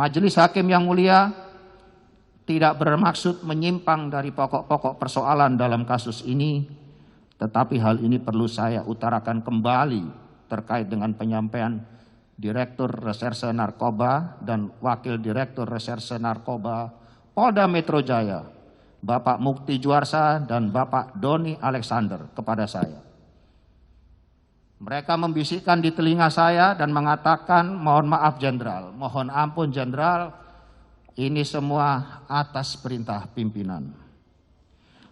Majelis Hakim yang mulia tidak bermaksud menyimpang dari pokok-pokok persoalan dalam kasus ini, tetapi hal ini perlu saya utarakan kembali terkait dengan penyampaian Direktur Reserse Narkoba dan Wakil Direktur Reserse Narkoba Polda Metro Jaya, Bapak Mukti Juarsa dan Bapak Doni Alexander kepada saya. Mereka membisikkan di telinga saya dan mengatakan, mohon maaf Jenderal, mohon ampun Jenderal, ini semua atas perintah pimpinan.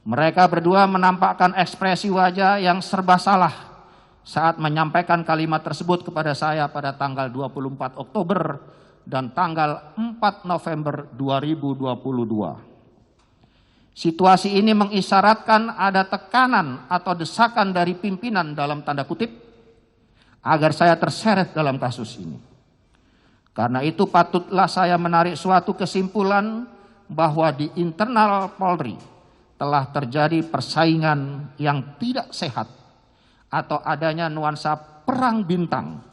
Mereka berdua menampakkan ekspresi wajah yang serba salah saat menyampaikan kalimat tersebut kepada saya pada tanggal 24 Oktober dan tanggal 4 November 2022. Situasi ini mengisyaratkan ada tekanan atau desakan dari pimpinan dalam tanda kutip agar saya terseret dalam kasus ini. Karena itu patutlah saya menarik suatu kesimpulan bahwa di internal Polri telah terjadi persaingan yang tidak sehat atau adanya nuansa perang bintang.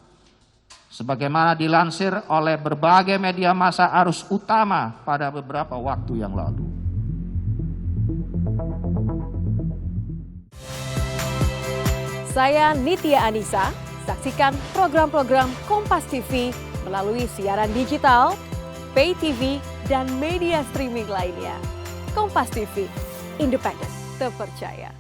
Sebagaimana dilansir oleh berbagai media massa arus utama pada beberapa waktu yang lalu. Saya Nitya Anissa. Saksikan program-program Kompas TV melalui siaran digital, pay TV, dan media streaming lainnya. Kompas TV, independen, terpercaya.